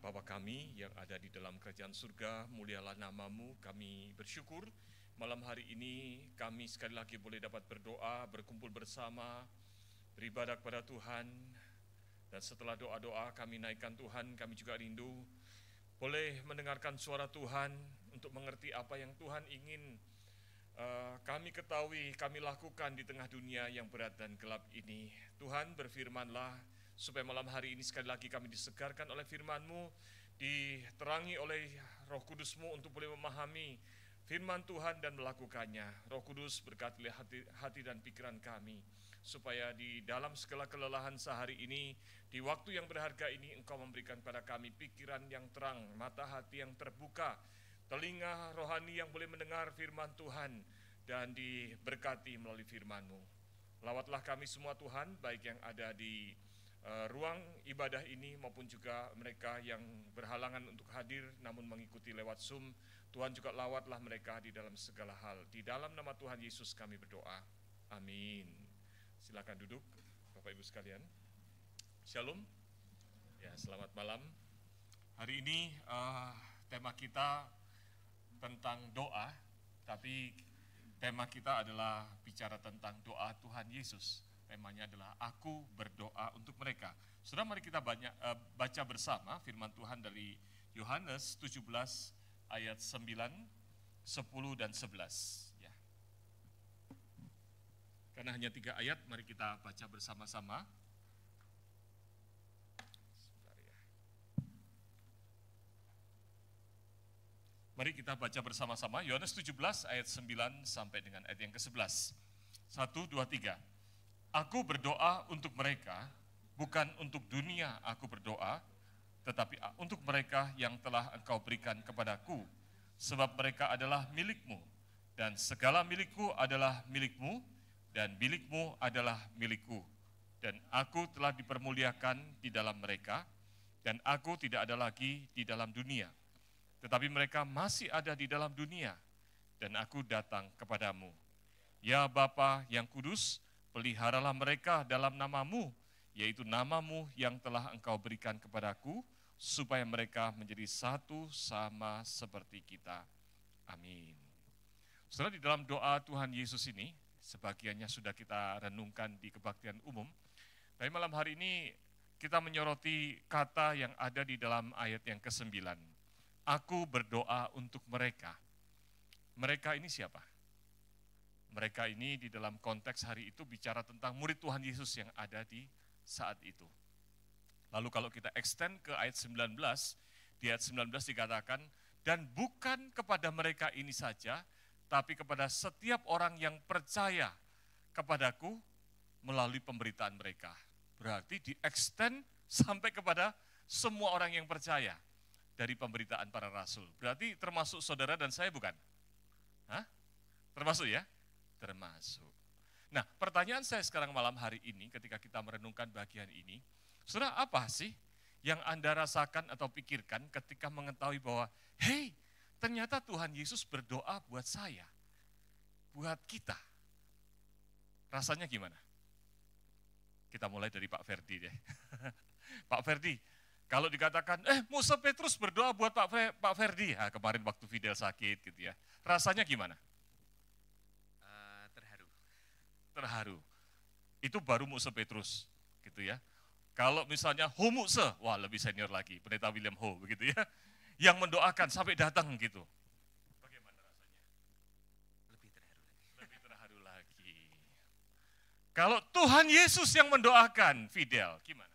Bapa kami yang ada di dalam kerajaan surga, mulialah nama-Mu. Kami bersyukur malam hari ini kami sekali lagi boleh dapat berdoa, berkumpul bersama, beribadah kepada Tuhan. Dan setelah doa-doa kami naikkan Tuhan, kami juga rindu boleh mendengarkan suara Tuhan untuk mengerti apa yang Tuhan ingin kami ketahui, kami lakukan di tengah dunia yang berat dan gelap ini. Tuhan, berfirman-Lah supaya malam hari ini sekali lagi kami disegarkan oleh firman-Mu, diterangi oleh Roh Kudus-Mu untuk boleh memahami firman Tuhan dan melakukannya. Roh Kudus, berkatilah hati dan pikiran kami, supaya di dalam segala kelelahan sehari ini, di waktu yang berharga ini, Engkau memberikan pada kami pikiran yang terang, mata hati yang terbuka, telinga rohani yang boleh mendengar firman Tuhan, dan diberkati melalui firman-Mu. Lawatlah kami semua Tuhan, baik yang ada di ruang ibadah ini maupun juga mereka yang berhalangan untuk hadir namun mengikuti lewat Zoom. Tuhan juga lawatlah mereka di dalam segala hal. Di dalam nama Tuhan Yesus kami berdoa. Amin. Silakan duduk Bapak Ibu sekalian. Shalom. Ya, selamat malam. Hari ini tema kita tentang doa, tapi tema kita adalah bicara tentang doa Tuhan Yesus. Temanya adalah aku berdoa untuk mereka. Saudara, mari kita baca bersama firman Tuhan dari Yohanes 17 ayat 9, 10 dan 11. Ya. Karena hanya 3 ayat, mari kita baca bersama-sama. Mari kita baca bersama-sama Yohanes 17 ayat 9 sampai dengan ayat yang ke-11. 1, 2, 3. Aku berdoa untuk mereka, bukan untuk dunia aku berdoa, tetapi untuk mereka yang telah Engkau berikan kepadaku, sebab mereka adalah milik-Mu, dan segala milik-Ku adalah milik-Mu, dan milik-Mu adalah milik-Ku. Dan aku telah dipermuliakan di dalam mereka, dan aku tidak ada lagi di dalam dunia, tetapi mereka masih ada di dalam dunia, dan aku datang kepadamu. Ya Bapa yang kudus, peliharalah mereka dalam nama-Mu, yaitu nama-Mu yang telah Engkau berikan kepadaku, supaya mereka menjadi satu sama seperti kita. Amin. Setelah di dalam doa Tuhan Yesus ini, sebagiannya sudah kita renungkan di kebaktian umum, tapi malam hari ini kita menyoroti kata yang ada di dalam ayat yang ke-9. Aku berdoa untuk mereka. Mereka ini siapa? Mereka ini di dalam konteks hari itu bicara tentang murid Tuhan Yesus yang ada di saat itu. Lalu kalau kita extend ke ayat 19, di ayat 19 dikatakan, dan bukan kepada mereka ini saja, tapi kepada setiap orang yang percaya kepadaku melalui pemberitaan mereka. Berarti di extend sampai kepada semua orang yang percaya dari pemberitaan para rasul. Berarti termasuk saudara dan saya bukan? Hah? Termasuk ya? Termasuk. Nah, pertanyaan saya sekarang malam hari ini ketika kita merenungkan bagian ini, saudara, apa sih yang Anda rasakan atau pikirkan ketika mengetahui bahwa, hey, ternyata Tuhan Yesus berdoa buat saya, buat kita. Rasanya gimana? Kita mulai dari Pak Ferdi deh. Pak Ferdi, kalau dikatakan, Musa Petrus berdoa buat Pak Ferdi, nah, kemarin waktu Fidel sakit gitu ya, rasanya gimana? Terharu. Itu baru Musa Petrus, gitu ya. Kalau misalnya Ho Musa, wah lebih senior lagi, Pendeta William Ho, begitu ya, yang mendoakan sampai datang gitu. Bagaimana rasanya? Lebih terharu lagi. Kalau Tuhan Yesus yang mendoakan, Fidel, gimana?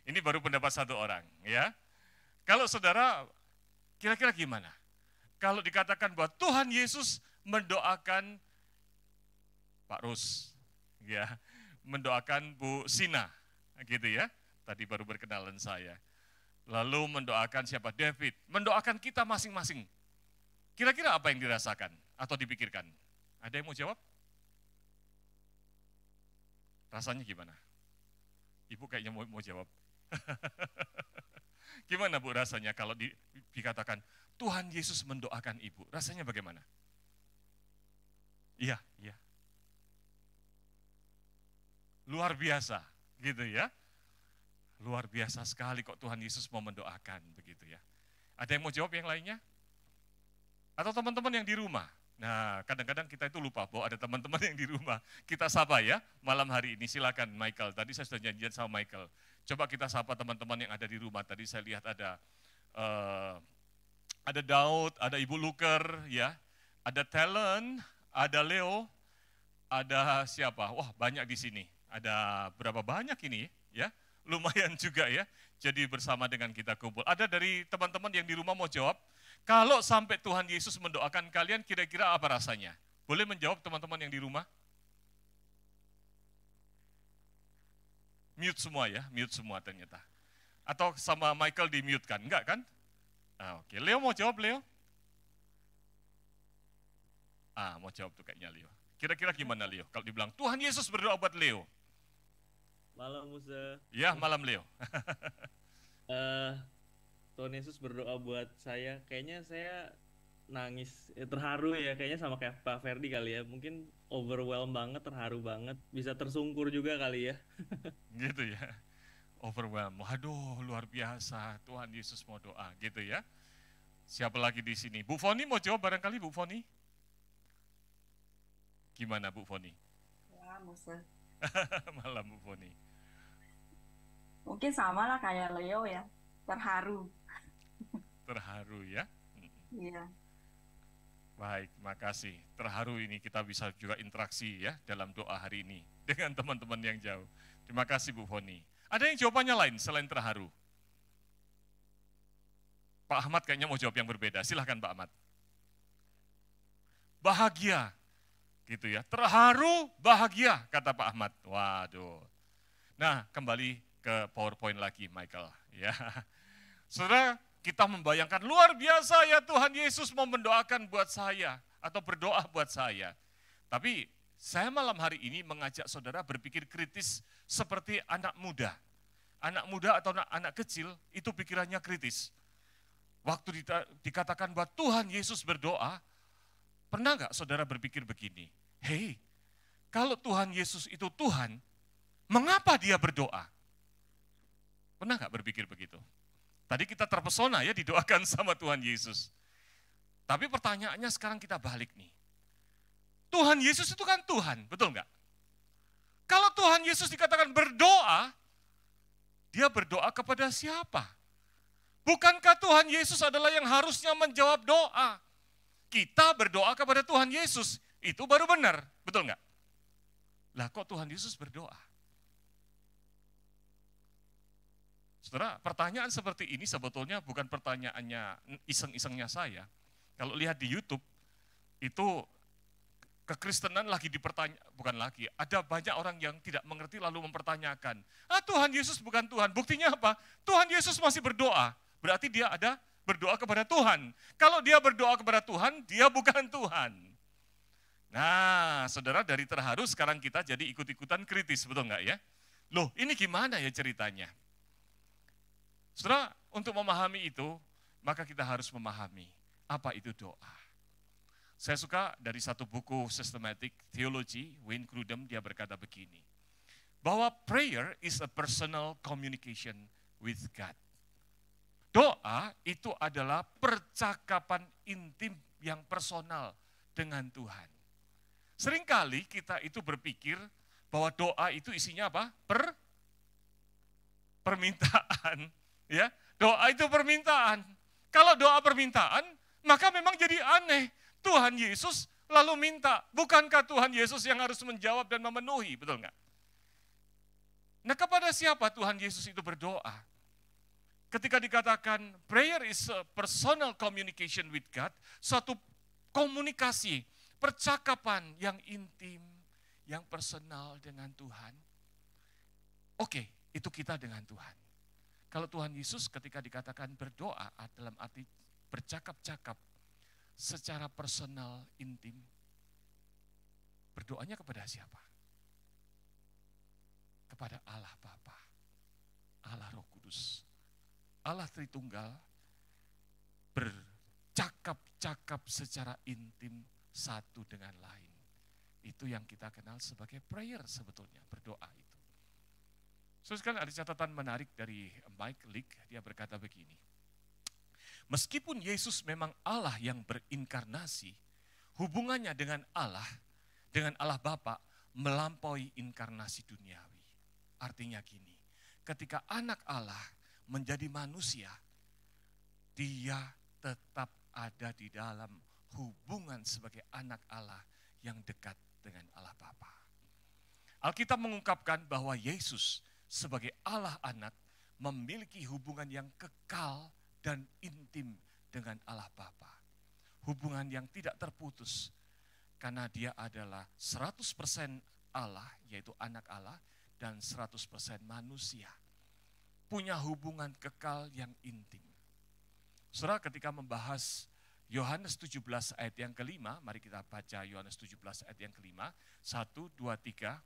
Ini baru pendapat satu orang, ya. Kalau saudara, kira-kira gimana? Kalau dikatakan bahwa Tuhan Yesus mendoakan Pak Rus, ya, mendoakan Bu Sina, gitu ya. Tadi baru berkenalan saya. Lalu mendoakan siapa? David, mendoakan kita masing-masing. Kira-kira apa yang dirasakan atau dipikirkan? Ada yang mau jawab? Rasanya gimana? Ibu kayaknya mau jawab. Gimana Bu rasanya kalau dikatakan Tuhan Yesus mendoakan ibu, rasanya bagaimana? Iya. Luar biasa, Gitu ya. Luar biasa sekali kok Tuhan Yesus mau mendoakan begitu ya. Ada yang mau jawab yang lainnya? Atau teman-teman yang di rumah? Nah, kadang-kadang kita itu lupa bahwa ada teman-teman yang di rumah. Kita sapa ya malam hari ini. Silakan Michael. Tadi saya sudah janjian sama Michael. Coba kita sapa teman-teman yang ada di rumah. Tadi saya lihat ada Daud, ada Ibu Luker, ya, ada Talent, ada Leo, ada siapa? Wah, banyak di sini. Ada berapa banyak ini ya? Lumayan juga ya. Jadi bersama dengan kita kumpul. Ada dari teman-teman yang di rumah mau jawab? Kalau sampai Tuhan Yesus mendoakan kalian, kira-kira apa rasanya? Boleh menjawab teman-teman yang di rumah? Mute semua ya, mute semua ternyata. Atau sama Michael di mute kan? Enggak kan? Oke. Leo mau jawab, Leo? Mau jawab tuh kayaknya Leo. Kira-kira gimana Leo? Kalau dibilang, Tuhan Yesus berdoa buat Leo. Malam Musa. Ya, malam Leo. Tuhan Yesus berdoa buat saya. Kayaknya saya nangis, terharu ya. Kayaknya sama kayak Pak Ferdi kali ya. Mungkin overwhelmed banget, terharu banget. Bisa tersungkur juga kali ya. Gitu ya. Overwhelmed. Waduh, luar biasa. Tuhan Yesus mau doa, gitu ya. Siapa lagi di sini? Bu Foni mau jawab barangkali, Bu Foni? Gimana Bu Foni? Ya, Musa. Malam Bu Foni. Mungkin sama lah kayak Leo ya, terharu. Terharu ya. Iya. Baik, makasih. Terharu ini kita bisa juga interaksi ya dalam doa hari ini dengan teman-teman yang jauh. Terima kasih Bu Foni. Ada yang jawabannya lain selain terharu? Pak Ahmad kayaknya mau jawab yang berbeda. Silahkan Pak Ahmad. Bahagia, gitu ya. Terharu, bahagia, kata Pak Ahmad. Waduh. Nah, kembali ke PowerPoint lagi, Michael. Ya, saudara, kita membayangkan luar biasa ya Tuhan Yesus mau mendoakan buat saya atau berdoa buat saya. Tapi saya malam hari ini mengajak saudara berpikir kritis seperti anak muda. Anak muda atau anak kecil itu pikirannya kritis. Waktu dikatakan bahwa Tuhan Yesus berdoa, pernah nggak saudara berpikir begini? Hei, kalau Tuhan Yesus itu Tuhan, mengapa dia berdoa? Pernah nggak berpikir begitu? Tadi kita terpesona ya didoakan sama Tuhan Yesus. Tapi pertanyaannya sekarang kita balik nih. Tuhan Yesus itu kan Tuhan, betul nggak? Kalau Tuhan Yesus dikatakan berdoa, dia berdoa kepada siapa? Bukankah Tuhan Yesus adalah yang harusnya menjawab doa? Kita berdoa kepada Tuhan Yesus, itu baru benar, betul nggak? Lah kok Tuhan Yesus berdoa? Saudara, pertanyaan seperti ini sebetulnya bukan pertanyaannya iseng-isengnya saya. Kalau lihat di YouTube, itu kekristenan lagi bukan lagi, ada banyak orang yang tidak mengerti lalu mempertanyakan, Tuhan Yesus bukan Tuhan, buktinya apa? Tuhan Yesus masih berdoa, berarti dia ada berdoa kepada Tuhan. Kalau dia berdoa kepada Tuhan, dia bukan Tuhan. Nah, saudara, dari terharu sekarang kita jadi ikut-ikutan kritis, betul nggak ya? Loh, ini gimana ya ceritanya? Saudara, untuk memahami itu, maka kita harus memahami apa itu doa. Saya suka dari satu buku Systematic Theology, Wayne Grudem, dia berkata begini, bahwa prayer is a personal communication with God. Doa itu adalah percakapan intim yang personal dengan Tuhan. Seringkali kita itu berpikir bahwa doa itu isinya apa? Permintaan. Ya, doa itu permintaan. Kalau doa permintaan, maka memang jadi aneh. Tuhan Yesus lalu minta. Bukankah Tuhan Yesus yang harus menjawab dan memenuhi, betul nggak? Nah, kepada siapa Tuhan Yesus itu berdoa? Ketika dikatakan prayer is a personal communication with God, suatu komunikasi, percakapan yang intim, yang personal dengan Tuhan. Oke, itu kita dengan Tuhan. Kalau Tuhan Yesus ketika dikatakan berdoa dalam arti bercakap-cakap secara personal, intim, berdoanya kepada siapa? Kepada Allah Bapa, Allah Roh Kudus, Allah Tritunggal, bercakap-cakap secara intim satu dengan lain. Itu yang kita kenal sebagai prayer sebetulnya, berdoa itu. Saudara, ada catatan menarik dari Mike Leake, dia berkata begini. Meskipun Yesus memang Allah yang berinkarnasi, hubungannya dengan Allah Bapa melampaui inkarnasi duniawi. Artinya gini, ketika anak Allah menjadi manusia, dia tetap ada di dalam hubungan sebagai anak Allah yang dekat dengan Allah Bapa. Alkitab mengungkapkan bahwa Yesus sebagai Allah anak memiliki hubungan yang kekal dan intim dengan Allah Bapa. Hubungan yang tidak terputus karena dia adalah 100% Allah, yaitu anak Allah, dan 100% manusia. Punya hubungan kekal yang intim. Saudara, ketika membahas Yohanes 17 ayat yang kelima, mari kita baca Yohanes 17 ayat yang kelima, 1, 2, 3.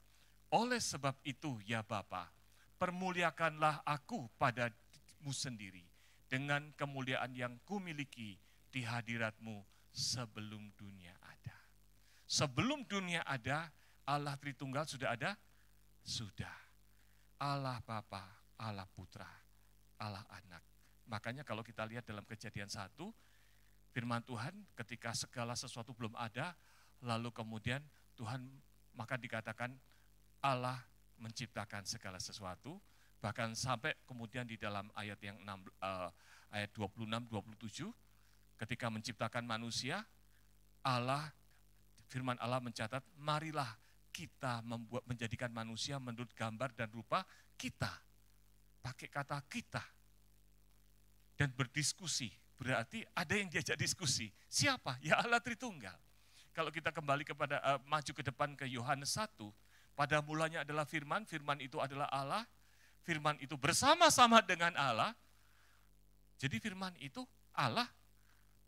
Oleh sebab itu ya Bapa, permuliakanlah aku padamu sendiri, dengan kemuliaan yang kumiliki di hadiratmu sebelum dunia ada. Sebelum dunia ada, Allah Tritunggal sudah ada? Sudah. Allah Bapa, Allah Putra, Allah Anak. Makanya kalau kita lihat dalam Kejadian 1, firman Tuhan ketika segala sesuatu belum ada, lalu kemudian Tuhan maka dikatakan Allah menciptakan segala sesuatu, bahkan sampai kemudian di dalam ayat yang ayat 26-27, ketika menciptakan manusia, firman Allah mencatat, marilah kita menjadikan manusia menurut gambar dan rupa kita. Pakai kata kita. Dan berdiskusi, berarti ada yang diajak diskusi. Siapa? Ya Allah Tritunggal. Kalau kita kembali kepada maju ke depan ke Yohanes 1, pada mulanya adalah firman, firman itu adalah Allah, firman itu bersama-sama dengan Allah. Jadi firman itu Allah,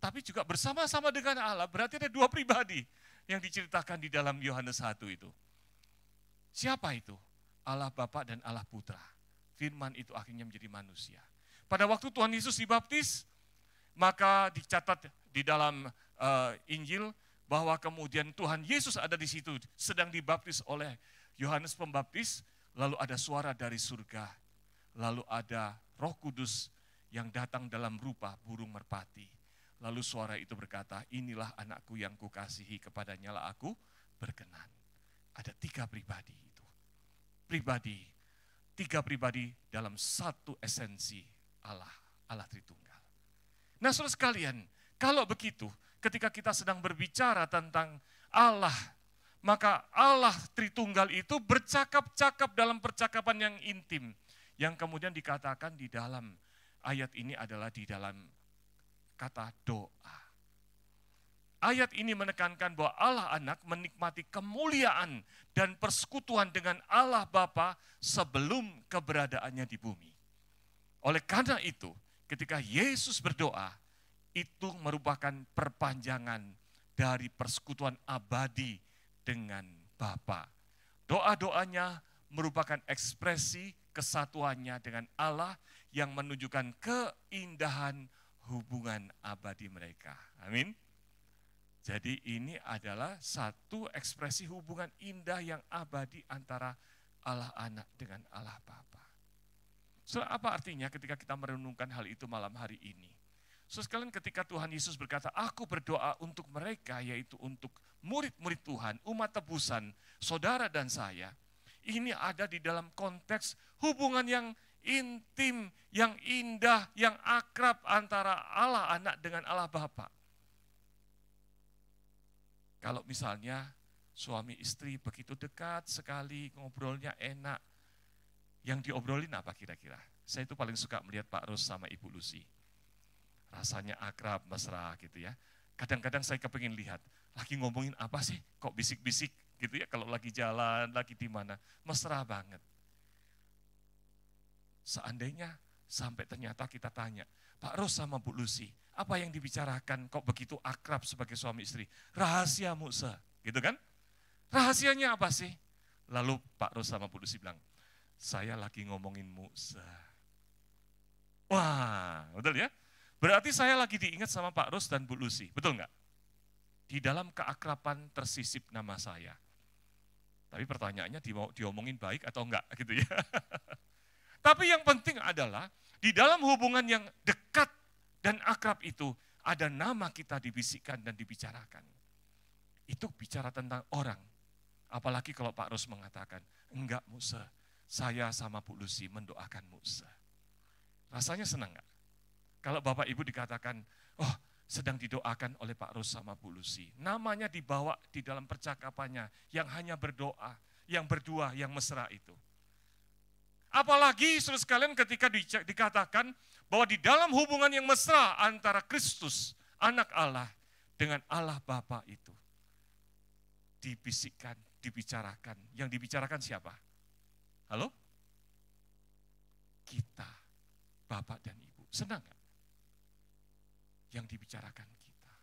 tapi juga bersama-sama dengan Allah. Berarti ada dua pribadi yang diceritakan di dalam Yohanes 1 itu. Siapa itu? Allah Bapa dan Allah Putra. Firman itu akhirnya menjadi manusia. Pada waktu Tuhan Yesus dibaptis, maka dicatat di dalam Injil bahwa kemudian Tuhan Yesus ada di situ, sedang dibaptis oleh Yohanes Pembaptis, lalu ada suara dari surga, lalu ada Roh Kudus yang datang dalam rupa burung merpati. Lalu suara itu berkata, inilah anakku yang kukasihi, kepadanya lah aku berkenan. Ada tiga pribadi itu. Tiga pribadi dalam satu esensi Allah Tritunggal. Nah saudara sekalian, kalau begitu, ketika kita sedang berbicara tentang Allah, maka Allah Tritunggal itu bercakap-cakap dalam percakapan yang intim, yang kemudian dikatakan di dalam ayat ini adalah di dalam kata doa. Ayat ini menekankan bahwa Allah Anak menikmati kemuliaan dan persekutuan dengan Allah Bapa sebelum keberadaannya di bumi. Oleh karena itu, ketika Yesus berdoa, itu merupakan perpanjangan dari persekutuan abadi dengan Bapa. Doa-doanya merupakan ekspresi kesatuannya dengan Allah yang menunjukkan keindahan hubungan abadi mereka. Amin. Jadi ini adalah satu ekspresi hubungan indah yang abadi antara Allah Anak dengan Allah Bapa. So, apa artinya ketika kita merenungkan hal itu malam hari ini? So, sekalian ketika Tuhan Yesus berkata, aku berdoa untuk mereka, yaitu untuk murid-murid Tuhan, umat tebusan, saudara dan saya. Ini ada di dalam konteks hubungan yang intim, yang indah, yang akrab antara Allah Anak dengan Allah Bapa. Kalau misalnya suami istri begitu dekat sekali, ngobrolnya enak, yang diobrolin apa kira-kira? Saya itu paling suka melihat Pak Ros sama Ibu Lucy. Rasanya akrab, mesra gitu ya. Kadang-kadang saya kepingin lihat, lagi ngomongin apa sih? Kok bisik-bisik gitu ya, kalau lagi jalan, lagi di mana. Mesra banget. Seandainya sampai ternyata kita tanya, Pak Ros sama Bu Lucy, apa yang dibicarakan kok begitu akrab sebagai suami istri? Rahasia Musa, gitu kan? Rahasianya apa sih? Lalu Pak Ros sama Bu Lucy bilang, saya lagi ngomongin Musa. Wah, betul ya? Berarti saya lagi diingat sama Pak Ros dan Bu Lucy, betul nggak? Di dalam keakraban tersisip nama saya. Tapi pertanyaannya diomongin baik atau enggak gitu ya. Tapi yang penting adalah di dalam hubungan yang dekat dan akrab itu ada nama kita dibisikkan dan dibicarakan. Itu bicara tentang orang. Apalagi kalau Pak Ros mengatakan, enggak Musa, saya sama Bu Lucy mendoakan Musa. Rasanya senang enggak? Kalau Bapak Ibu dikatakan, oh sedang didoakan oleh Pak Ros sama Bu Lucy. Namanya dibawa di dalam percakapannya yang hanya berdoa, yang berdua, yang mesra itu. Apalagi saudara sekalian ketika dikatakan bahwa di dalam hubungan yang mesra antara Kristus, anak Allah, dengan Allah Bapa itu. Dibisikkan, dibicarakan. Yang dibicarakan siapa? Halo? Kita, Bapak dan Ibu. Senang gak? Yang dibicarakan kita.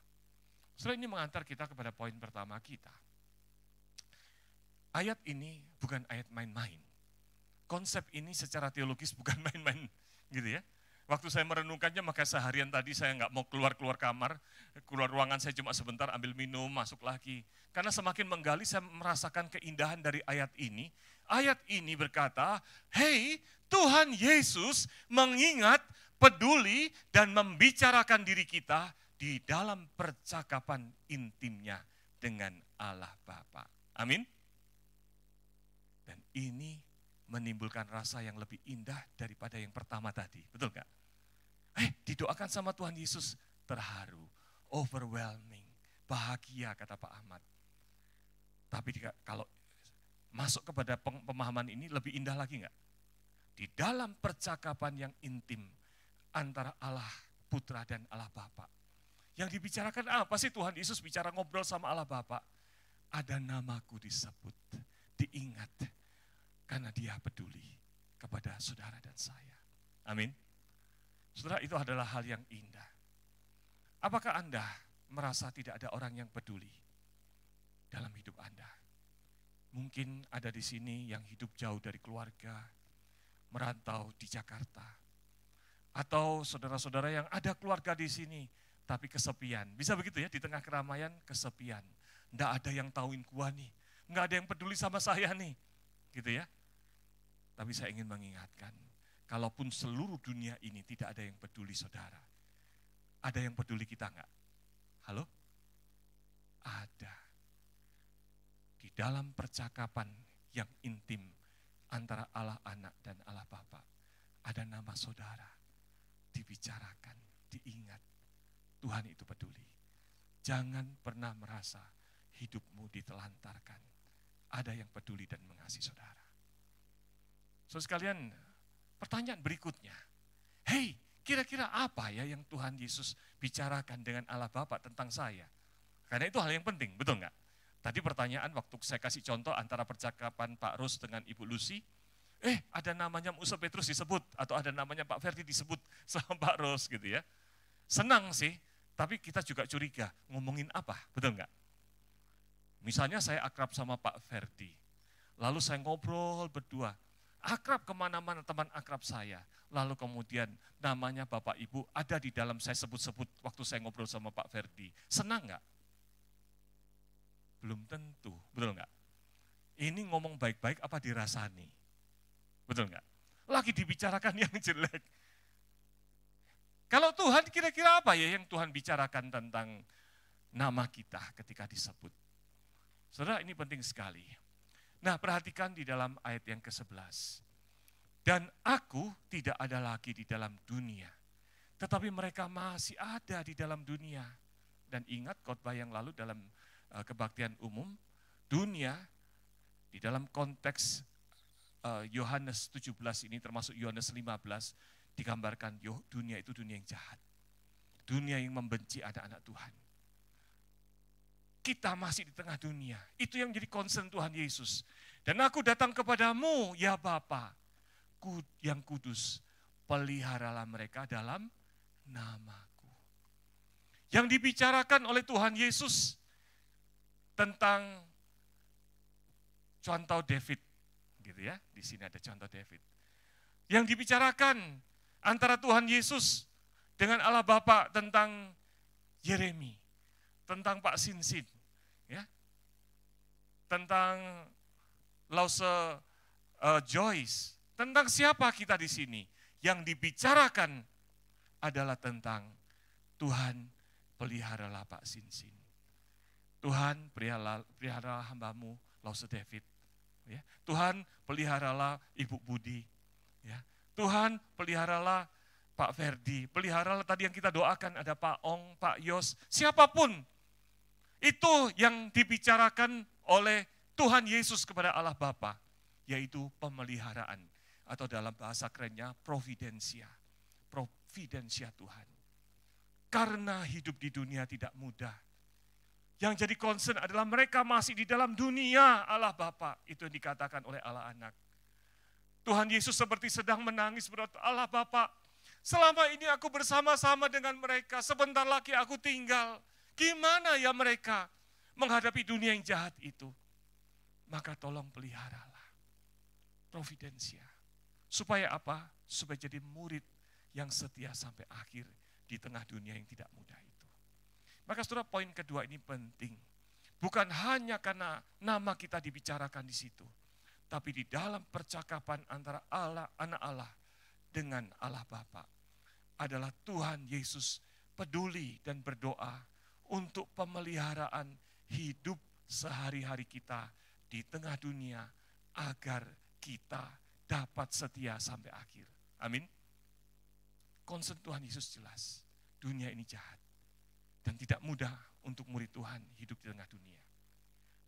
Setelah ini mengantar kita kepada poin pertama kita. Ayat ini bukan ayat main-main. Konsep ini secara teologis bukan main-main gitu ya. Waktu saya merenungkannya maka seharian tadi saya nggak mau keluar kamar, keluar ruangan saya cuma sebentar ambil minum, masuk lagi. Karena semakin menggali saya merasakan keindahan dari ayat ini. Ayat ini berkata, hey Tuhan Yesus mengingat, peduli dan membicarakan diri kita di dalam percakapan intimnya dengan Allah Bapa. Amin. Dan ini menimbulkan rasa yang lebih indah daripada yang pertama tadi. Betul gak? Didoakan sama Tuhan Yesus, terharu, overwhelming, bahagia kata Pak Ahmad. Tapi kalau masuk kepada pemahaman ini lebih indah lagi gak? Di dalam percakapan yang intim antara Allah Putra dan Allah Bapa. Yang dibicarakan apa sih Tuhan Yesus bicara ngobrol sama Allah Bapa? Ada namaku disebut, diingat. Karena dia peduli kepada saudara dan saya. Amin. Saudara, itu adalah hal yang indah. Apakah Anda merasa tidak ada orang yang peduli dalam hidup Anda? Mungkin ada di sini yang hidup jauh dari keluarga, merantau di Jakarta. Atau saudara-saudara yang ada keluarga di sini, tapi kesepian. Bisa begitu ya, di tengah keramaian kesepian. Nggak ada yang tahuin gua nih, nggak ada yang peduli sama saya nih. Gitu ya. Tapi saya ingin mengingatkan, kalaupun seluruh dunia ini tidak ada yang peduli saudara, ada yang peduli kita enggak? Halo? Ada. Di dalam percakapan yang intim antara Allah Anak dan Allah Bapa, ada nama saudara, dibicarakan, diingat, Tuhan itu peduli. Jangan pernah merasa hidupmu ditelantarkan. Ada yang peduli dan mengasihi saudara. Saudara sekalian, pertanyaan berikutnya. Hei, kira-kira apa ya yang Tuhan Yesus bicarakan dengan Allah Bapa tentang saya? Karena itu hal yang penting, betul nggak? Tadi pertanyaan waktu saya kasih contoh antara percakapan Pak Ros dengan Ibu Lucy. Ada namanya Musa Petrus disebut, atau ada namanya Pak Ferdi disebut sama Pak Ros gitu ya. Senang sih, tapi kita juga curiga, ngomongin apa, betul nggak? Misalnya saya akrab sama Pak Ferdi, lalu saya ngobrol berdua, akrab kemana-mana teman akrab saya, lalu kemudian namanya Bapak Ibu ada di dalam saya sebut-sebut waktu saya ngobrol sama Pak Ferdi. Senang nggak? Belum tentu, betul nggak? Ini ngomong baik-baik apa dirasani? Betul nggak? Lagi dibicarakan yang jelek. Kalau Tuhan kira-kira apa ya yang Tuhan bicarakan tentang nama kita ketika disebut? Saudara, ini penting sekali. Nah, perhatikan di dalam ayat yang ke-11. Dan aku tidak ada lagi di dalam dunia, tetapi mereka masih ada di dalam dunia. Dan ingat khotbah yang lalu dalam kebaktian umum, dunia di dalam konteks Yohanes 17 ini termasuk Yohanes 15 digambarkan dunia itu dunia yang jahat. Dunia yang membenci anak-anak Tuhan. Kita masih di tengah dunia. Itu yang jadi concern Tuhan Yesus. Dan aku datang kepadamu, ya Bapa, yang kudus, peliharalah mereka dalam namaku. Yang dibicarakan oleh Tuhan Yesus tentang contoh David, gitu ya. Di sini ada contoh David. Yang dibicarakan antara Tuhan Yesus dengan Allah Bapa tentang Yeremi, tentang Pak Sinsin, ya, tentang Lause Joyce, Tentang siapa kita di sini? Yang dibicarakan adalah tentang Tuhan peliharalah Pak Sinsin. Tuhan peliharalah hambamu Lause David. Ya. Tuhan peliharalah Ibu Budi. Ya. Tuhan peliharalah Pak Ferdi. Peliharalah tadi yang kita doakan ada Pak Ong, Pak Yos. Siapapun itu yang dibicarakan oleh Tuhan Yesus kepada Allah Bapa, yaitu pemeliharaan. Atau dalam bahasa kerennya providensia. Providensia Tuhan. Karena hidup di dunia tidak mudah. Yang jadi concern adalah mereka masih di dalam dunia Allah Bapa. Itu yang dikatakan oleh Allah Anak. Tuhan Yesus seperti sedang menangis berkata, Allah Bapa, selama ini aku bersama-sama dengan mereka, sebentar lagi aku tinggal. Gimana ya mereka menghadapi dunia yang jahat itu? Maka tolong peliharalah. Providensia. Supaya apa? Supaya jadi murid yang setia sampai akhir di tengah dunia yang tidak mudah itu. Maka saudara, poin kedua ini penting. Bukan hanya karena nama kita dibicarakan di situ, tapi di dalam percakapan antara Allah, anak Allah dengan Allah Bapa adalah Tuhan Yesus peduli dan berdoa untuk pemeliharaan hidup sehari-hari kita di tengah dunia agar kita dapat setia sampai akhir. Amin. Concern Tuhan Yesus jelas, dunia ini jahat. Dan tidak mudah untuk murid Tuhan hidup di tengah dunia.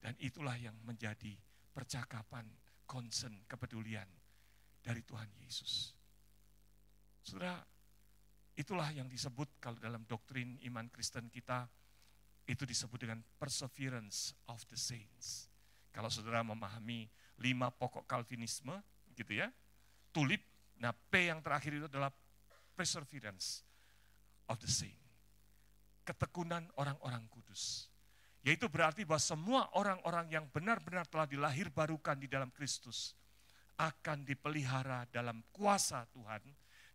Dan itulah yang menjadi percakapan, concern, kepedulian dari Tuhan Yesus. Saudara, itulah yang disebut kalau dalam doktrin iman Kristen kita, itu disebut dengan perseverance of the saints. Kalau saudara memahami 5 pokok Calvinisme, gitu ya, tulip, nah P yang terakhir itu adalah perseverance of the saints. Ketekunan orang-orang kudus. Yaitu berarti bahwa semua orang-orang yang benar-benar telah dilahir barukan di dalam Kristus akan dipelihara dalam kuasa Tuhan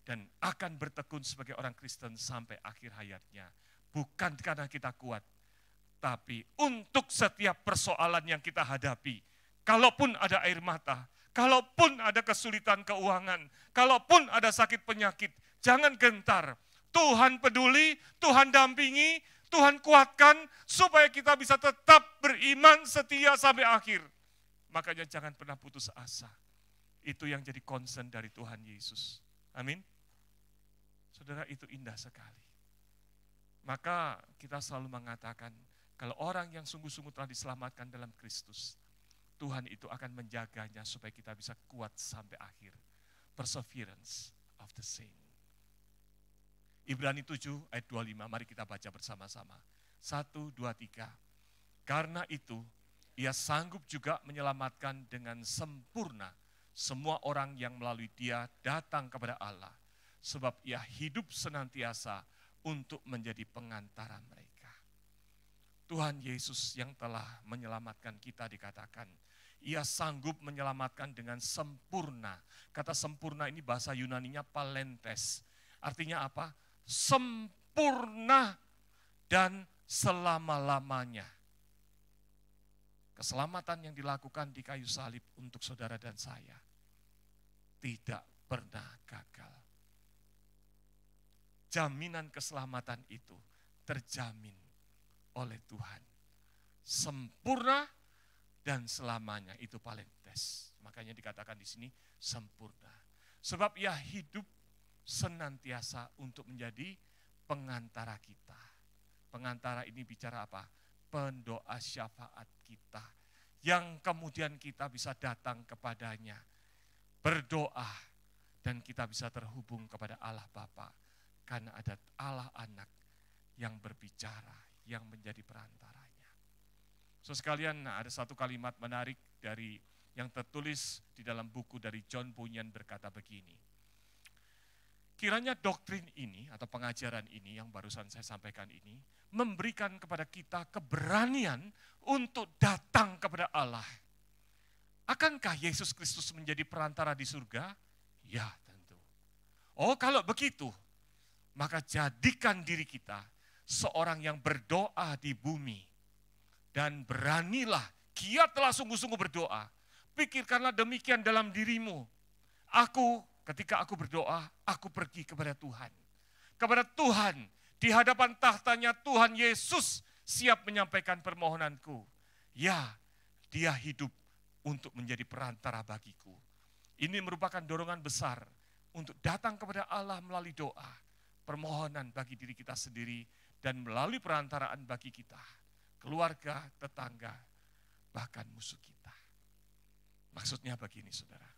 dan akan bertekun sebagai orang Kristen sampai akhir hayatnya. Bukan karena kita kuat, tapi untuk setiap persoalan yang kita hadapi, kalaupun ada air mata, kalaupun ada kesulitan keuangan, kalaupun ada sakit penyakit, jangan gentar. Tuhan peduli, Tuhan dampingi, Tuhan kuatkan supaya kita bisa tetap beriman setia sampai akhir. Makanya jangan pernah putus asa. Itu yang jadi concern dari Tuhan Yesus. Amin. Saudara, itu indah sekali. Maka kita selalu mengatakan, kalau orang yang sungguh-sungguh telah diselamatkan dalam Kristus, Tuhan itu akan menjaganya supaya kita bisa kuat sampai akhir. Perseverance of the saint. Ibrani 7 ayat 25, mari kita baca bersama-sama. 1, 2, 3. Karena itu, ia sanggup juga menyelamatkan dengan sempurna semua orang yang melalui dia datang kepada Allah. Sebab ia hidup senantiasa untuk menjadi pengantara mereka. Tuhan Yesus yang telah menyelamatkan kita dikatakan, ia sanggup menyelamatkan dengan sempurna. Kata sempurna ini bahasa Yunaninya palentes. Artinya apa? Sempurna dan selama-lamanya. Keselamatan yang dilakukan di kayu salib untuk saudara dan saya tidak pernah gagal. Jaminan keselamatan itu terjamin oleh Tuhan. Sempurna dan selamanya, itu palentes. Makanya dikatakan di sini sempurna. Sebab ia hidup senantiasa untuk menjadi pengantara kita. Pengantara ini bicara apa? Pendoa syafaat kita. Yang kemudian kita bisa datang kepadanya, berdoa, dan kita bisa terhubung kepada Allah Bapa. Karena ada Allah Anak yang berbicara, yang menjadi perantaranya. So sekalian, ada satu kalimat menarik dari yang tertulis di dalam buku dari John Bunyan berkata begini. Kiranya doktrin ini atau pengajaran ini yang barusan saya sampaikan ini memberikan kepada kita keberanian untuk datang kepada Allah. Akankah Yesus Kristus menjadi perantara di surga? Ya, tentu. Oh, kalau begitu, maka jadikan diri kita seorang yang berdoa di bumi. Dan beranilah, giatlah sungguh-sungguh berdoa. Pikirkanlah demikian dalam dirimu. Ketika aku berdoa, aku pergi kepada Tuhan. Kepada Tuhan, di hadapan tahtanya Tuhan Yesus siap menyampaikan permohonanku. Ya, dia hidup untuk menjadi perantara bagiku. Ini merupakan dorongan besar untuk datang kepada Allah melalui doa, permohonan bagi diri kita sendiri, dan melalui perantaraan bagi kita, keluarga, tetangga, bahkan musuh kita. Maksudnya begini saudara,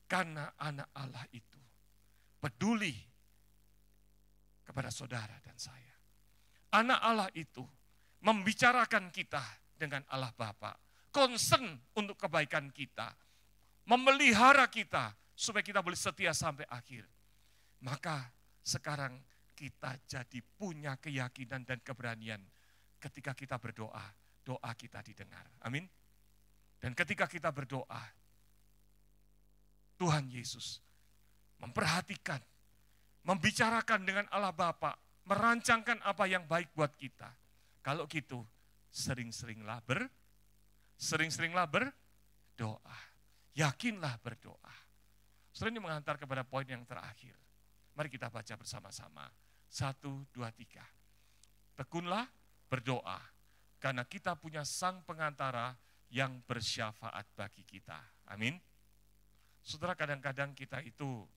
karena anak Allah itu peduli kepada saudara dan saya. Anak Allah itu membicarakan kita dengan Allah Bapa, concern untuk kebaikan kita, memelihara kita supaya kita boleh setia sampai akhir. Maka sekarang kita jadi punya keyakinan dan keberanian ketika kita berdoa, doa kita didengar. Amin. Dan ketika kita berdoa, Tuhan Yesus memperhatikan, membicarakan dengan Allah Bapa, merancangkan apa yang baik buat kita. Kalau gitu, sering-seringlah berdoa. Yakinlah berdoa. Saudara, ini mengantar kepada poin yang terakhir. Mari kita baca bersama-sama. 1, 2, 3. Tekunlah berdoa, karena kita punya sang pengantara yang bersyafaat bagi kita. Amin. Saudara, kadang-kadang kita itu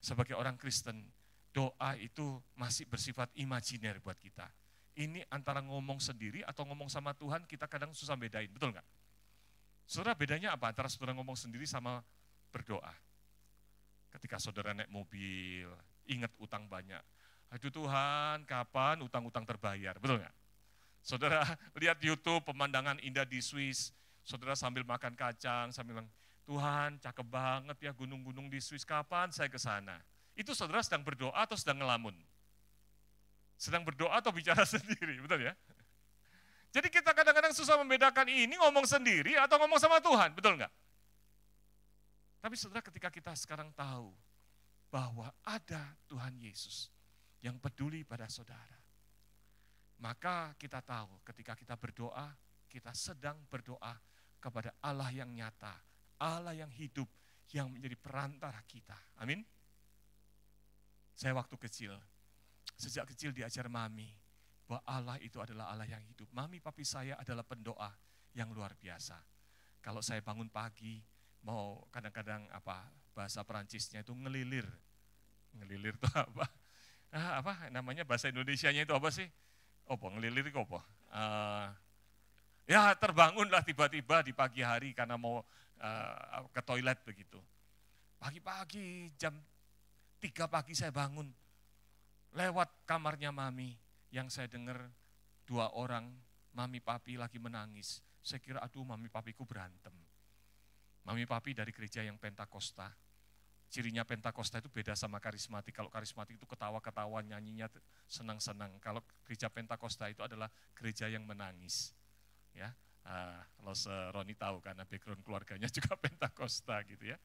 sebagai orang Kristen, doa itu masih bersifat imajiner buat kita. Ini antara ngomong sendiri atau ngomong sama Tuhan, kita kadang susah bedain, betul nggak? Saudara, bedanya apa antara saudara ngomong sendiri sama berdoa? Ketika saudara naik mobil, ingat utang banyak. Aduh Tuhan, kapan utang-utang terbayar, betul nggak? Saudara lihat YouTube pemandangan indah di Swiss, saudara sambil makan kacang, sambil bilang, Tuhan cakep banget ya gunung-gunung di Swiss, kapan saya ke sana? Itu saudara sedang berdoa atau sedang ngelamun? Sedang berdoa atau bicara sendiri, betul ya? Jadi kita kadang-kadang susah membedakan ini ngomong sendiri atau ngomong sama Tuhan, betul nggak? Tapi saudara, ketika kita sekarang tahu bahwa ada Tuhan Yesus yang peduli pada saudara, maka kita tahu ketika kita berdoa, kita sedang berdoa kepada Allah yang nyata, Allah yang hidup, yang menjadi perantara kita. Amin. Saya waktu kecil, sejak kecil diajar mami, bahwa Allah itu adalah Allah yang hidup. Mami papi saya adalah pendoa yang luar biasa. Kalau saya bangun pagi, mau kadang-kadang bahasa Perancisnya itu ngelilir. Ngelilir itu apa? Apa namanya bahasa Indonesianya itu apa sih? Ngelilir itu apa? Ya terbangunlah tiba-tiba di pagi hari karena mau ke toilet begitu. Pagi-pagi jam 3 pagi saya bangun, lewat kamarnya mami, yang saya dengar 2 orang, mami papi lagi menangis. Saya kira aduh mami papiku berantem. Mami papi dari gereja yang Pentakosta. Cirinya Pentakosta itu beda sama karismatik. Kalau karismatik itu ketawa-ketawa, nyanyinya senang-senang. Kalau gereja Pentakosta itu adalah gereja yang menangis. Ya, kalau Roni tahu karena background keluarganya juga Pentakosta gitu ya.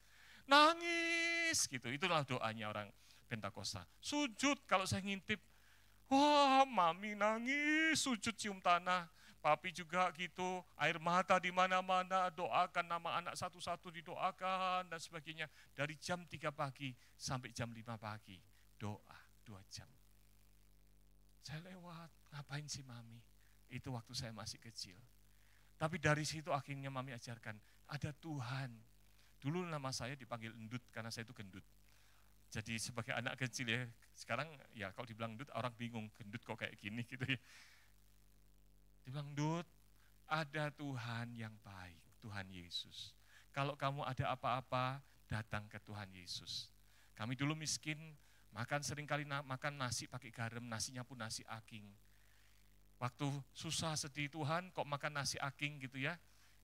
Nangis gitu, itulah doanya orang Pentakosta. Sujud kalau saya ngintip, wah mami nangis, sujud cium tanah. Papi juga gitu, air mata di mana-mana, doakan nama anak satu-satu didoakan dan sebagainya. Dari jam 3 pagi sampai jam 5 pagi, doa 2 jam. Saya lewat, ngapain sih mami? Itu waktu saya masih kecil. Tapi dari situ akhirnya mami ajarkan, ada Tuhan. Dulu nama saya dipanggil Endut karena saya itu gendut. Jadi sebagai anak kecil ya, sekarang ya kalau dibilang Endut orang bingung, gendut kok kayak gini gitu ya. Dibilang, Dut, ada Tuhan yang baik, Tuhan Yesus. Kalau kamu ada apa-apa, datang ke Tuhan Yesus. Kami dulu miskin, makan seringkali makan nasi pakai garam, nasinya pun nasi aking. Waktu susah sedih Tuhan, kok makan nasi aking gitu ya.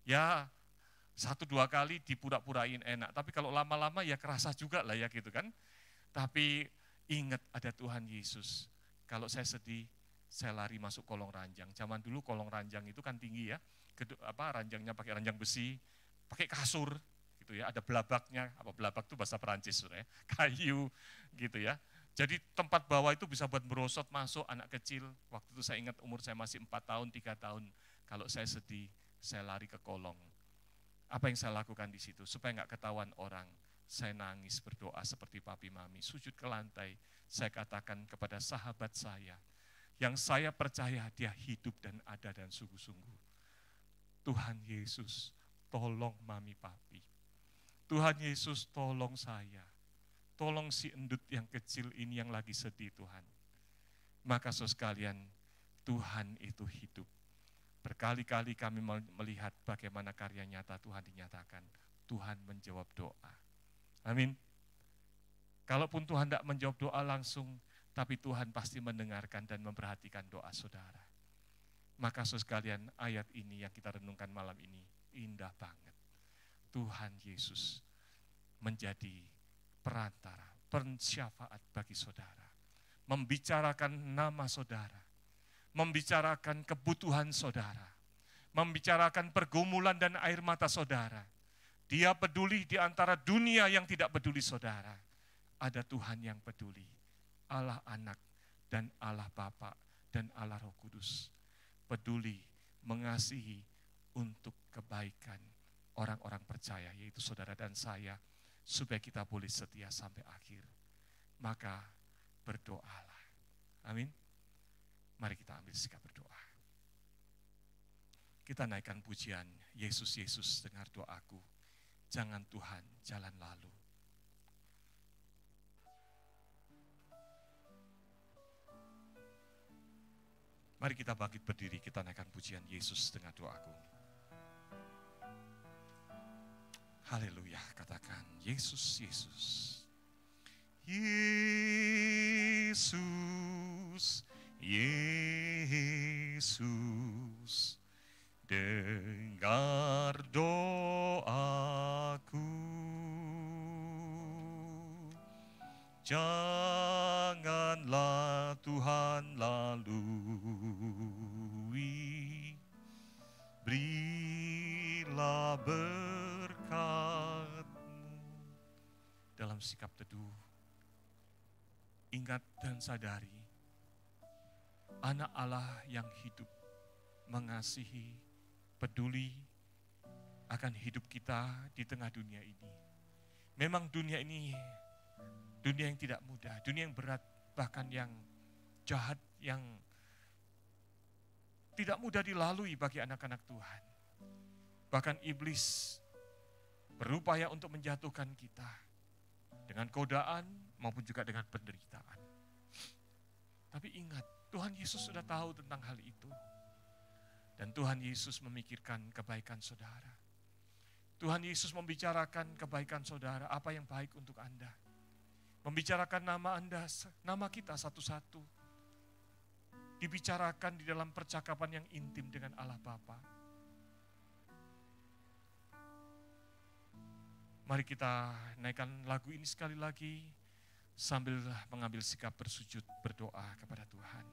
Ya 1-2 kali dipura-purain enak, tapi kalau lama-lama ya kerasa juga lah ya gitu kan. Tapi ingat ada Tuhan Yesus. Kalau saya sedih, saya lari masuk kolong ranjang. Zaman dulu kolong ranjang itu kan tinggi ya, ranjangnya pakai ranjang besi, pakai kasur gitu ya, ada belabaknya, belabak itu bahasa Perancis ya, kayu gitu ya. Jadi tempat bawah itu bisa buat merosot masuk anak kecil. Waktu itu saya ingat umur saya masih 4 tahun, 3 tahun. Kalau saya sedih, saya lari ke kolong. Apa yang saya lakukan di situ? Supaya nggak ketahuan orang, Saya nangis berdoa seperti papi mami, sujud ke lantai. Saya katakan kepada sahabat saya, yang saya percaya dia hidup dan ada dan sungguh-sungguh. Tuhan Yesus, tolong mami papi. Tuhan Yesus, tolong saya. Tolong si endut yang kecil ini yang lagi sedih Tuhan. Maka saudara sekalian, Tuhan itu hidup. Berkali-kali kami melihat bagaimana karya nyata Tuhan dinyatakan. Tuhan menjawab doa. Amin. Kalaupun Tuhan tidak menjawab doa langsung, tapi Tuhan pasti mendengarkan dan memperhatikan doa saudara. Maka saudara sekalian, ayat ini yang kita renungkan malam ini indah banget. Tuhan Yesus menjadi perantara, pensyafaat bagi saudara. Membicarakan nama saudara, membicarakan kebutuhan saudara, membicarakan pergumulan dan air mata saudara. Dia peduli di antara dunia yang tidak peduli saudara. Ada Tuhan yang peduli, Allah Anak dan Allah Bapa dan Allah Roh Kudus. Peduli, mengasihi untuk kebaikan orang-orang percaya, yaitu saudara dan saya, supaya kita boleh setia sampai akhir. Maka berdoalah. Amin. Mari kita ambil sikap berdoa. Kita naikkan pujian, Yesus, Yesus, dengar doaku. Jangan Tuhan jalan lalu. Mari kita bangkit berdiri, kita naikkan pujian Yesus dengar doaku. Haleluya, katakan Yesus, Yesus. Yesus, Yesus, dengar doaku. Janganlah Tuhan lalui, berilah berkat-Mu. Dalam sikap teduh, ingat dan sadari, anak Allah yang hidup, mengasihi, peduli akan hidup kita di tengah dunia ini. Memang dunia ini dunia yang tidak mudah, dunia yang berat, bahkan yang jahat, yang tidak mudah dilalui bagi anak-anak Tuhan. Bahkan iblis berupaya untuk menjatuhkan kita dengan godaan maupun juga dengan penderitaan. Tapi ingat, Tuhan Yesus sudah tahu tentang hal itu. Dan Tuhan Yesus memikirkan kebaikan saudara. Tuhan Yesus membicarakan kebaikan saudara, apa yang baik untuk Anda. Membicarakan nama Anda, nama kita satu-satu. Dibicarakan di dalam percakapan yang intim dengan Allah Bapa. Mari kita naikkan lagu ini sekali lagi sambil mengambil sikap bersujud berdoa kepada Tuhan.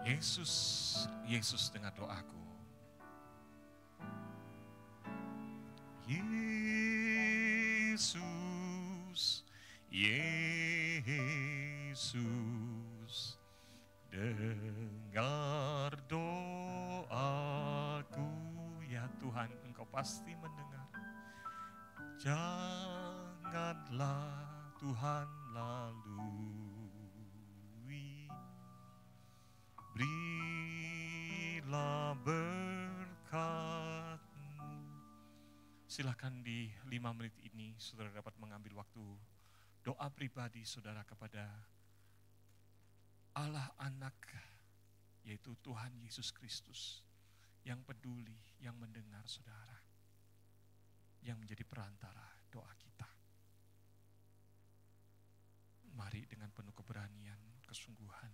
Yesus, Yesus dengar doaku. Yesus, Yesus, dengar doaku. Ya Tuhan, Engkau pasti mendengar. Janganlah Tuhan lalui, berilah berkat-Mu. Silakan di 5 menit ini saudara dapat mengambil waktu doa pribadi saudara kepada Allah Anak, yaitu Tuhan Yesus Kristus, yang peduli, yang mendengar saudara, yang menjadi perantara doa kita. Mari dengan penuh keberanian, kesungguhan,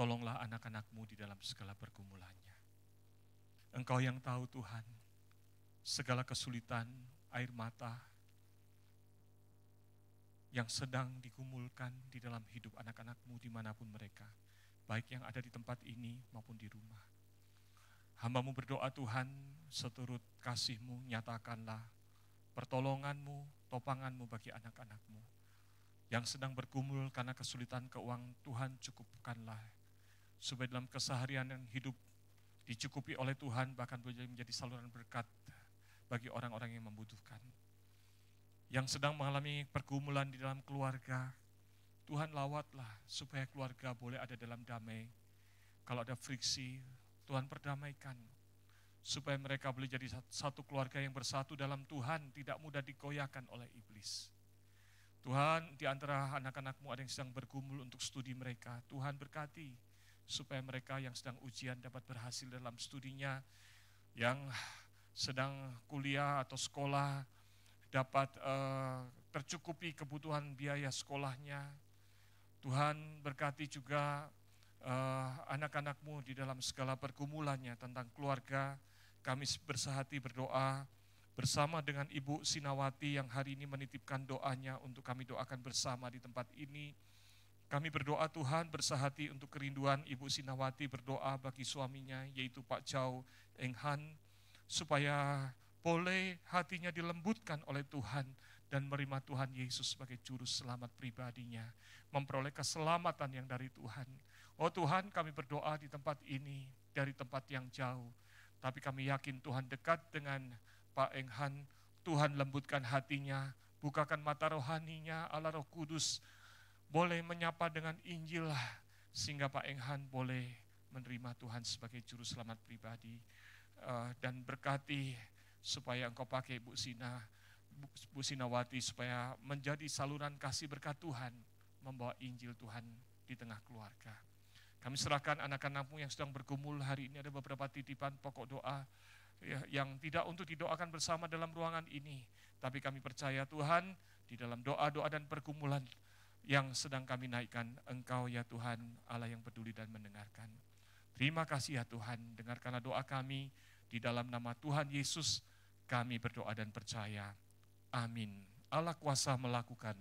Tolonglah anak-anak-Mu di dalam segala pergumulannya. Engkau yang tahu Tuhan, segala kesulitan, air mata yang sedang digumulkan di dalam hidup anak-anak-Mu dimanapun mereka, baik yang ada di tempat ini maupun di rumah. Hamba-Mu berdoa Tuhan, seturut kasih-Mu nyatakanlah pertolongan-Mu, topangan-Mu bagi anak-anak-Mu yang sedang bergumul karena kesulitan keuangan. Tuhan cukupkanlah, supaya dalam keseharian dan hidup dicukupi oleh Tuhan, bahkan boleh menjadi saluran berkat bagi orang-orang yang membutuhkan. Yang sedang mengalami pergumulan di dalam keluarga, Tuhan lawatlah supaya keluarga boleh ada dalam damai. Kalau ada friksi, Tuhan perdamaikan, supaya mereka boleh jadi satu keluarga yang bersatu dalam Tuhan, tidak mudah digoyahkan oleh iblis. Tuhan, di antara anak-anak-Mu ada yang sedang bergumul untuk studi mereka, Tuhan berkati, supaya mereka yang sedang ujian dapat berhasil dalam studinya, yang sedang kuliah atau sekolah dapat tercukupi kebutuhan biaya sekolahnya. Tuhan berkati juga anak-anak-Mu di dalam segala pergumulannya tentang keluarga. Kami bersehati berdoa bersama dengan Ibu Sinawati yang hari ini menitipkan doanya untuk kami doakan bersama di tempat ini. Kami berdoa Tuhan bersehati untuk kerinduan Ibu Sinawati, berdoa bagi suaminya yaitu Pak Chow Eng Han, supaya boleh hatinya dilembutkan oleh Tuhan dan menerima Tuhan Yesus sebagai juru selamat pribadinya, memperoleh keselamatan yang dari Tuhan. Oh Tuhan, kami berdoa di tempat ini, dari tempat yang jauh, tapi kami yakin Tuhan dekat dengan Pak Eng Han. Tuhan lembutkan hatinya, bukakan mata rohaninya, Allah Roh Kudus boleh menyapa dengan Injil, sehingga Pak Eng Han boleh menerima Tuhan sebagai juru selamat pribadi. Dan berkati supaya Engkau pakai Bu Sinawati supaya menjadi saluran kasih berkat Tuhan, membawa Injil Tuhan di tengah keluarga. Kami serahkan anak-anak-Mu yang sedang bergumul hari ini, ada beberapa titipan pokok doa yang tidak untuk didoakan bersama dalam ruangan ini, tapi kami percaya Tuhan di dalam doa-doa dan pergumulan yang sedang kami naikkan, Engkau ya Tuhan Allah yang peduli dan mendengarkan. Terima kasih ya Tuhan, dengarkanlah doa kami di dalam nama Tuhan Yesus kami berdoa dan percaya. Amin. Allah kuasa melakukan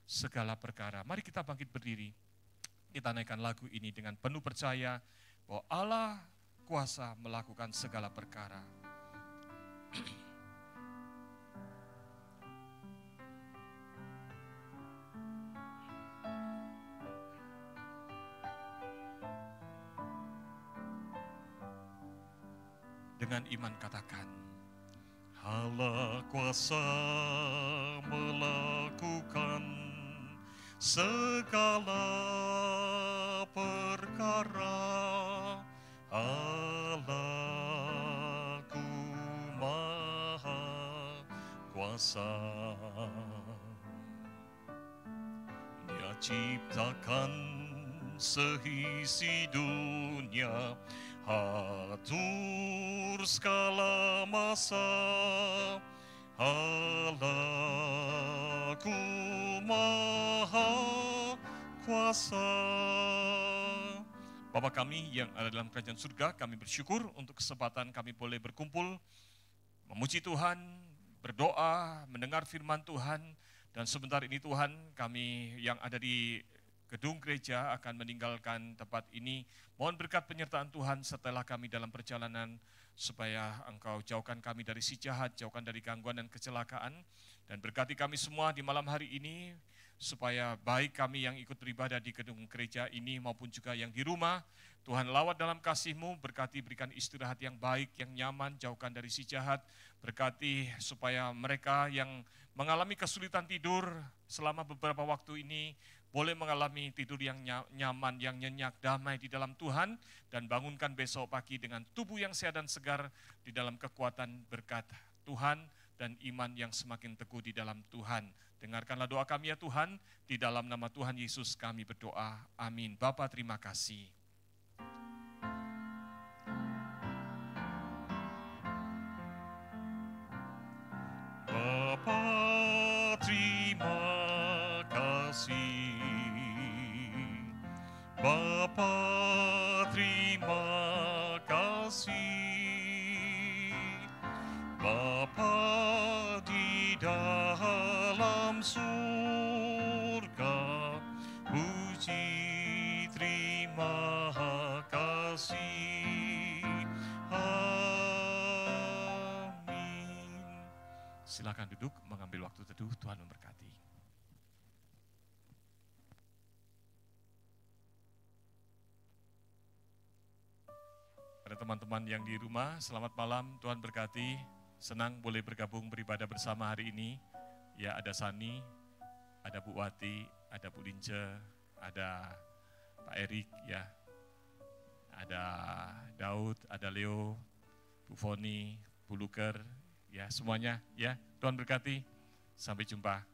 segala perkara. Mari kita bangkit berdiri. Kita naikkan lagu ini dengan penuh percaya bahwa Allah kuasa melakukan segala perkara. Dengan iman katakan, Allah kuasa melakukan segala perkara. Allahku maha kuasa. Dia ciptakan seisi dunia, atur segala masa. Allahku maha kuasa. Bapa kami yang ada dalam kerajaan surga, kami bersyukur untuk kesempatan kami boleh berkumpul, memuji Tuhan, berdoa, mendengar firman Tuhan. Dan sebentar ini Tuhan, kami yang ada di gedung gereja akan meninggalkan tempat ini. Mohon berkat penyertaan Tuhan setelah kami dalam perjalanan, supaya Engkau jauhkan kami dari si jahat, jauhkan dari gangguan dan kecelakaan. Dan berkati kami semua di malam hari ini, supaya baik kami yang ikut beribadah di gedung gereja ini maupun juga yang di rumah, Tuhan lawat dalam kasih-Mu, berkati berikan istirahat yang baik, yang nyaman, jauhkan dari si jahat. Berkati supaya mereka yang mengalami kesulitan tidur selama beberapa waktu ini, boleh mengalami tidur yang nyaman, yang nyenyak, damai di dalam Tuhan, dan bangunkan besok pagi dengan tubuh yang sehat dan segar di dalam kekuatan berkat Tuhan dan iman yang semakin teguh di dalam Tuhan. Dengarkanlah doa kami ya Tuhan, di dalam nama Tuhan Yesus kami berdoa, amin. Bapa terima kasih. Bapa terima kasih. Bapa kasih. Bapa di dalam surga, puji terima kasih. Amin. Silakan duduk, mengambil waktu teduh. Tuhan memberkati. Pada teman-teman yang di rumah, selamat malam, Tuhan berkati. Senang boleh bergabung beribadah bersama hari ini. Ya, ada Sani, ada Bu Wati, ada Bu Lince, ada Pak Erik, ya, ada Daud, ada Leo, Bu Foni, Bu Luker, ya semuanya, ya. Tuhan berkati. Sampai jumpa.